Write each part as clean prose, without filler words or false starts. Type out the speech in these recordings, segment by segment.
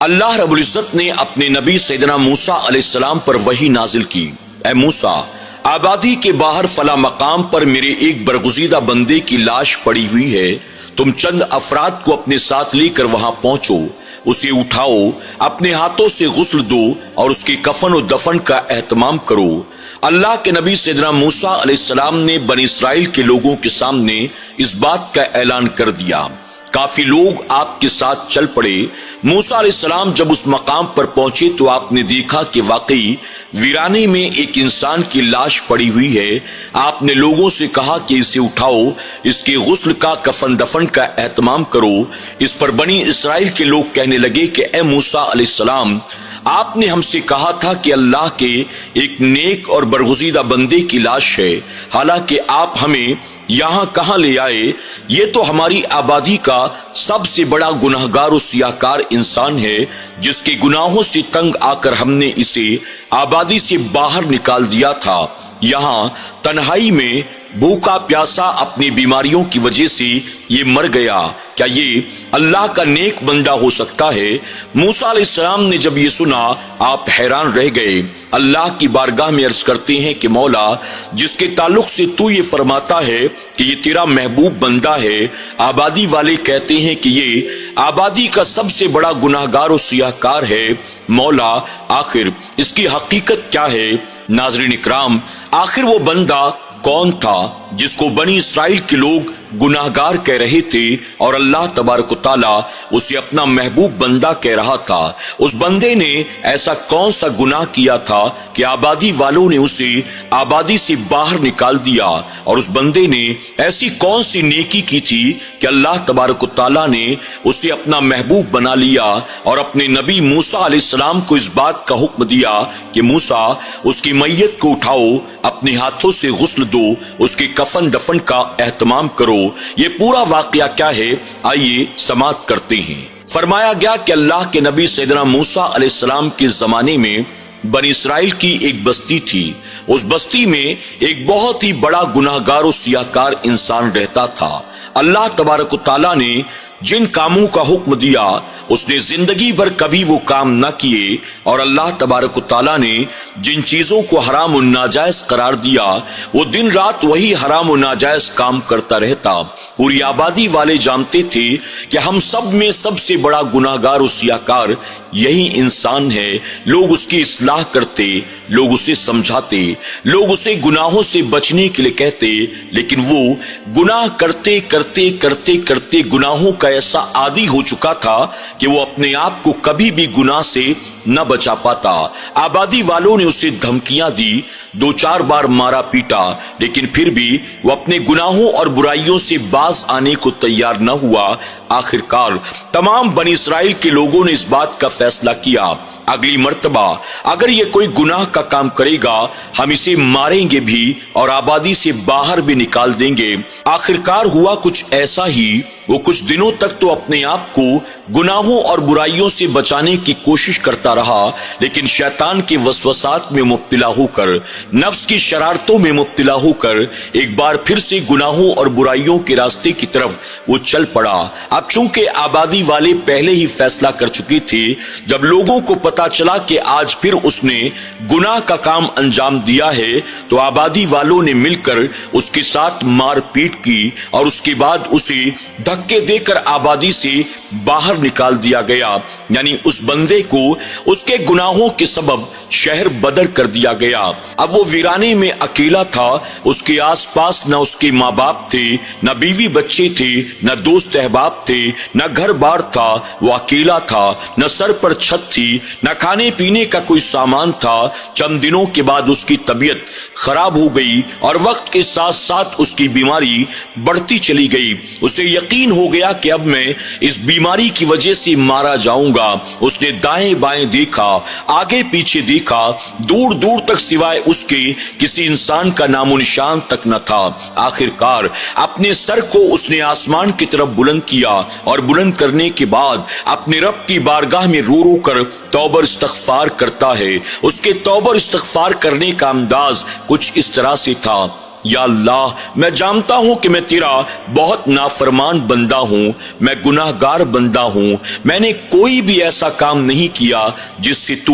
اللہ رب العزت نے اپنے نبی سیدنا موسیٰ علیہ السلام پر وحی نازل کی، اے موسیٰ، آبادی کے باہر فلاں مقام پر میرے ایک برگزیدہ بندے کی لاش پڑی ہوئی ہے، تم چند افراد کو اپنے ساتھ لے کر وہاں پہنچو، اسے اٹھاؤ، اپنے ہاتھوں سے غسل دو اور اس کے کفن و دفن کا اہتمام کرو۔ اللہ کے نبی سیدنا موسیٰ علیہ السلام نے بنی اسرائیل کے لوگوں کے سامنے اس بات کا اعلان کر دیا۔ کافی لوگ آپ کے ساتھ چل پڑے۔ موسیٰ علیہ السلام جب اس مقام پر پہنچے تو آپ نے دیکھا کہ واقعی ویرانے میں ایک انسان کی لاش پڑی ہوئی ہے۔ آپ نے لوگوں سے کہا کہ اسے اٹھاؤ، اس کے غسل کا کفن دفن کا اہتمام کرو۔ اس پر بنی اسرائیل کے لوگ کہنے لگے کہ اے موسیٰ علیہ السلام، آپ نے ہم سے کہا تھا کہ اللہ کے ایک نیک اور برگزیدہ بندے کی لاش ہے، حالانکہ آپ ہمیں یہاں کہاں لے آئے؟ یہ تو ہماری آبادی کا سب سے بڑا گناہگار و سیاہکار انسان ہے، جس کے گناہوں سے تنگ آ کر ہم نے اسے آبادی سے باہر نکال دیا تھا۔ یہاں تنہائی میں بھوکا پیاسا اپنی بیماریوں کی وجہ سے یہ مر گیا، کیا یہ اللہ کا نیک بندہ ہو سکتا ہے؟ موسیٰ علیہ السلام نے جب یہ سنا آپ حیران رہ گئے۔ اللہ کی بارگاہ میں عرض کرتے ہیں کہ مولا، جس کے تعلق سے تو یہ فرماتا ہے کہ یہ تیرا محبوب بندہ ہے، آبادی والے کہتے ہیں کہ یہ آبادی کا سب سے بڑا گناہگار و سیاہکار ہے، مولا آخر اس کی حقیقت کیا ہے؟ ناظرین اکرام، آخر وہ بندہ کون تھا جس کو بنی اسرائیل کے لوگ گناہگار کہہ رہے تھے اور اللہ تبارک و تعالیٰ اسے اپنا محبوب بندہ کہہ رہا تھا؟ اس بندے نے ایسا کون سا گناہ کیا تھا کہ آبادی والوں نے اسے آبادی سے باہر نکال دیا؟ اور اس بندے نے ایسی کون سی نیکی کی تھی کہ اللہ تبارک و تعالیٰ نے اسے اپنا محبوب بنا لیا اور اپنے نبی موسیٰ علیہ السلام کو اس بات کا حکم دیا کہ موسیٰ، اس کی میت کو اٹھاؤ، اپنے ہاتھوں سے غسل دو، اس کے کفن دفن کا اہتمام کرو۔ یہ پورا واقعہ کیا ہے؟ آئیے سماعت کرتے ہیں۔ فرمایا گیا کہ اللہ کے نبی سیدنا موسیٰ علیہ السلام کے زمانے میں بنی اسرائیل کی ایک بستی تھی۔ اس بستی میں ایک بہت ہی بڑا گناہگار و سیاہکار انسان رہتا تھا۔ اللہ تبارک و تعالیٰ نے جن کاموں کا حکم دیا اس نے زندگی بھر کبھی وہ کام نہ کیے، اور اللہ تبارک و تعالیٰ نے جن چیزوں کو حرام و ناجائز قرار دیا وہ دن رات وہی حرام و ناجائز کام کرتا رہتا۔ پوری آبادی والے جانتے تھے کہ ہم سب میں سب سے بڑا گناہگار و سیاہکار یہی انسان ہے۔ لوگ اس کی اصلاح کرتے، لوگ اسے سمجھاتے، لوگ اسے گناہوں سے بچنے کے لیے کہتے، لیکن وہ گناہ کرتے کرتے کرتے کرتے گناہوں کا ایسا عادی ہو چکا تھا کہ وہ اپنے آپ کو کبھی بھی گناہ سے نہ بچا پاتا۔ آبادی والوں نے اسے دھمکیاں دی، 2-4 بار مارا پیٹا، لیکن پھر بھی وہ اپنے گناہوں اور برائیوں سے باز آنے کو تیار نہ ہوا۔ آخرکار تمام بنی اسرائیل کے لوگوں نے اس بات کا فیصلہ کیا، اگلی مرتبہ اگر یہ کوئی گناہ کا کام کرے گا ہم اسے ماریں گے بھی اور آبادی سے باہر بھی نکال دیں گے۔ آخرکار ہوا کچھ ایسا ہی۔ وہ کچھ دنوں تک تو اپنے آپ کو گناہوں اور برائیوں سے بچانے کی کوشش کرتا رہا، لیکن شیطان کے وسوسات میں مبتلا ہو کر، نفس کی شرارتوں میں مبتلا ہو کر ایک بار پھر سے گناہوں اور برائیوں کے راستے کی طرف وہ چل پڑا۔ اب چونکہ آبادی والے پہلے ہی فیصلہ کر چکے تھے، جب لوگوں کو پتا چلا کہ آج پھر اس نے گناہ کا کام انجام دیا ہے تو آبادی والوں نے مل کر اس کے ساتھ مار پیٹ کی، اور اس کے بعد اسے دھکے دے کر آبادی سے باہر نکال دیا گیا، یعنی اس بندے کو اس کے گناہوں کے سبب شہر بدر کر دیا گیا۔ اب وہ ویرانے میں اکیلا تھا، اس کے آس پاس نہ اس کے ماں باپ تھے، نہ بیوی بچے تھے، نہ دوست احباب تھے، نہ گھر بار تھا، وہ اکیلا تھا، نہ سر پر چھت تھی، نہ کھانے پینے کا کوئی سامان تھا۔ چند دنوں کے بعد اس کی طبیعت خراب ہو گئی اور وقت کے ساتھ ساتھ اس کی بیماری بڑھتی چلی گئی۔ اسے یقین ہو گیا کہ اب میں اس بیماری کی وجہ سے مارا جاؤں گا۔ اس نے دائیں بائیں دیکھا، آگے پیچھے دیکھا، دور دور تک سوائے اس کے کسی انسان کا نام و نشان تک نہ تھا۔ آخرکار اپنے سر کو اس نے آسمان کی طرف بلند کیا، اور بلند کرنے کے بعد اپنے رب کی بارگاہ میں رو رو کر توبہ استغفار کرتا ہے۔ اس کے توبہ استغفار کرنے کا انداز کچھ اس طرح سے تھا، یا اللہ میں جانتا ہوں کہ میں تیرا بہت نافرمان بندہ ہوں، میں گناہ گار بندہ ہوں، میں نے کوئی بھی ایسا کام نہیں کیا جس سے تو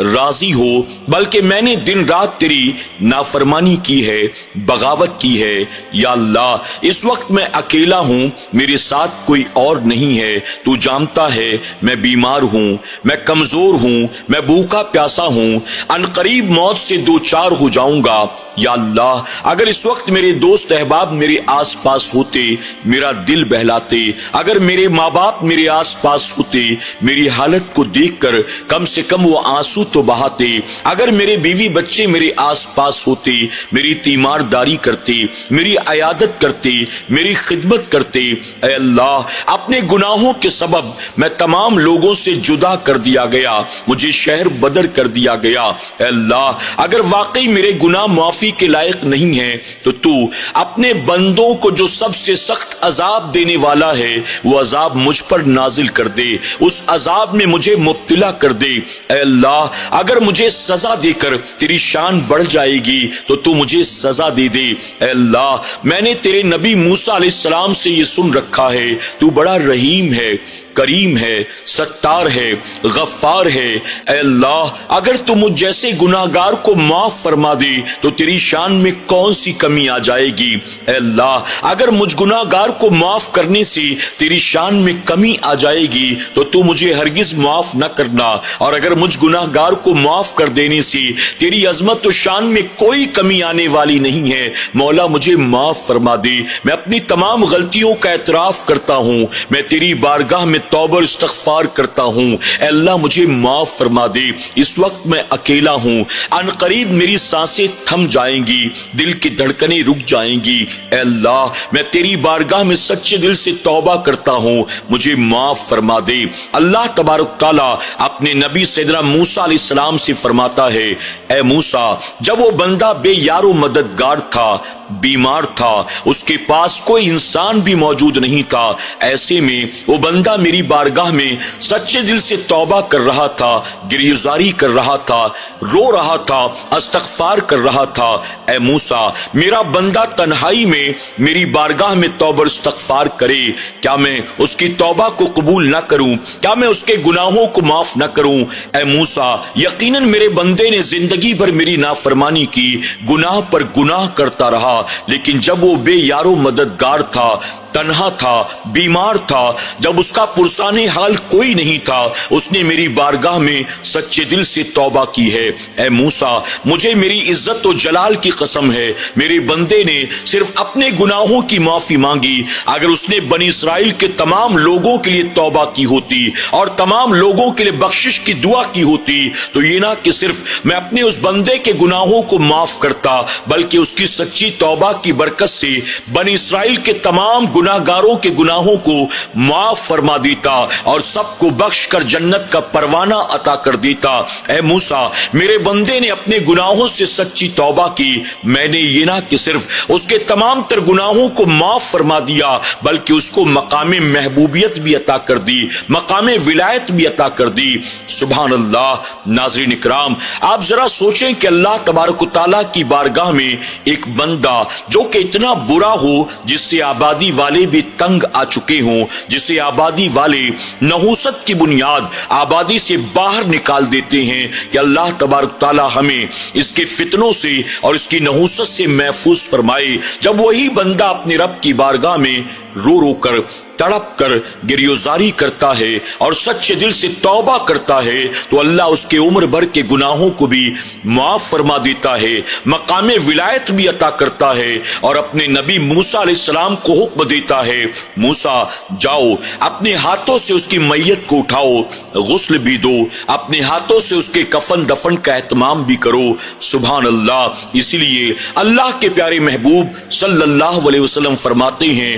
راضی ہو، بلکہ میں نے دن رات تیری نافرمانی کی ہے، بغاوت کی ہے۔ یا اللہ اس وقت میں اکیلا ہوں، میرے ساتھ کوئی اور نہیں ہے، تو جانتا ہے میں بیمار ہوں، میں کمزور ہوں، میں بھوکا پیاسا ہوں، ان قریب موت سے دو چار ہو جاؤں گا۔ یا اللہ اگر اس وقت میرے دوست احباب میرے آس پاس ہوتے، میرا دل بہلاتے، اگر میرے ماں باپ میرے آس پاس ہوتے، میری حالت کو دیکھ کر کم سے کم وہ آنسو تو بہاتے، اگر میرے بیوی بچے میرے آس پاس ہوتے، میری تیمارداری کرتے، میری عیادت کرتے، میری خدمت کرتے۔ اے اللہ اپنے گناہوں کے سبب میں تمام لوگوں سے جدا کر دیا گیا، مجھے شہر بدر کر دیا گیا۔ اے اللہ اگر واقعی میرے گناہ معافی کے لائق نہیں ہے تو اپنے بندوں کو جو سب سے سخت عذاب دینے والا ہے وہ عذاب مجھ پر نازل کر دے، اس عذاب میں مجھے مبتلا کر دے۔ اے اللہ اگر مجھے سزا دے کر تیری شان بڑھ جائے گی تو مجھے سزا دے دے۔ اے اللہ میں نے تیرے نبی موسیٰ علیہ السلام سے یہ سن رکھا ہے تو بڑا رحیم ہے، کریم ہے، ستار ہے، غفار ہے۔ اے اللہ اگر تو مجھ جیسے گناہگار کو معاف فرما دے تو تیری شان میں کون سی کمی آ جائے گی۔ اے اللہ اگر مجھ گناہگار کو معاف کرنے سے تیری شان میں کمی آ جائے گی تو مجھے ہرگز معاف نہ کرنا، اور اگر مجھ گناہگار کو معاف کر دینے سے تیری عظمت و شان میں کوئی کمی آنے والی نہیں ہے، مولا مجھے معاف فرما دے۔ میں اپنی تمام غلطیوں کا اعتراف کرتا ہوں، میں تیری بارگاہ میں توبہ اور استغفار کرتا ہوں۔ اے اللہ مجھے معاف فرما دے۔ اس وقت میں اکیلا ہوں، ان قریب میری سانسیں تھم جائیں گی، دل کی دھڑکنیں رک جائیں گی۔ اے اللہ میں تیری بارگاہ میں سچے دل سے توبہ کرتا ہوں، مجھے معاف فرما دے۔ اللہ تبارک تعالیٰ اپنے نبی سیدنا موسیٰ علیہ السلام سے فرماتا ہے، اے موسیٰ جب وہ بندہ بے یار و مددگار تھا، بیمار تھا، اس کے پاس کوئی انسان بھی موجود نہیں تھا، ایسے میں وہ بندہ میری بارگاہ میں سچے دل سے توبہ کر رہا تھا، گریزاری کر رہا تھا، رو رہا تھا، استغفار کر رہا تھا۔ اے موسیٰ میرا بندہ تنہائی میں میری بارگاہ میں توبہ اور استغفار کرے، کیا میں اس کی توبہ کو قبول نہ کروں؟ کیا میں اس کے گناہوں کو معاف نہ کروں؟ اے موسیٰ یقیناً میرے بندے نے زندگی بھر میری نافرمانی کی، گناہ پر گناہ کرتا رہا، لیکن جب وہ بے یار و مددگار تھا، تنہا تھا، بیمار تھا، جب اس کا پرسان حال کوئی نہیں تھا، اس نے میری بارگاہ میں سچے دل سے توبہ کی ہے۔ اے موسیٰ مجھے میری عزت و جلال کی قسم ہے، میرے بندے نے صرف اپنے گناہوں کی معافی مانگی، اگر اس نے بنی اسرائیل کے تمام لوگوں کے لیے توبہ کی ہوتی اور تمام لوگوں کے لیے بخشش کی دعا کی ہوتی تو یہ نہ کہ صرف میں اپنے اس بندے کے گناہوں کو معاف کرتا، بلکہ اس کی سچی توبہ کی برکت سے بنی اسرائیل کے تمام گناہ گاروں کے گناہوں کو معاف فرما دیتا اور سب کو بخش کر جنت کا پروانہ عطا کر دیتا۔ اے موسیٰ میرے بندے نے اپنے گناہوں سے سچی توبہ کی، میں نے یہ نہ کہ صرف اس کے تمام تر گناہوں کو معاف فرما دیا بلکہ اس کو مقام محبوبیت بھی عطا کر دی، مقام ولایت بھی عطا کر دی۔ سبحان اللہ۔ ناظرین اکرام آپ ذرا سوچیں کہ اللہ تبارک و تعالیٰ کی بارگاہ میں ایک بندہ جو کہ اتنا برا ہو، جس سے آبادی والے بھی تنگ آ چکے ہوں، جسے آبادی والے نحوست کی بنیاد آبادی سے باہر نکال دیتے ہیں، کہ اللہ تبارک تعالیٰ ہمیں اس کے فتنوں سے اور اس کی نحوست سے محفوظ فرمائے۔ جب وہی بندہ اپنے رب کی بارگاہ میں رو رو کر تڑپ کر گریزاری کرتا ہے اور سچے دل سے توبہ کرتا ہے تو اللہ اس کے عمر بھر کے گناہوں کو بھی معاف فرما دیتا ہے، مقام ولایت بھی عطا کرتا ہے، اور اپنے نبی موسیٰ علیہ السلام کو حکم دیتا ہے، موسیٰ جاؤ اپنے ہاتھوں سے اس کی میت کو اٹھاؤ، غسل بھی دو، اپنے ہاتھوں سے اس کے کفن دفن کا اہتمام بھی کرو۔ سبحان اللہ۔ اسی لیے اللہ کے پیارے محبوب صلی اللہ علیہ وسلم فرماتے ہیں،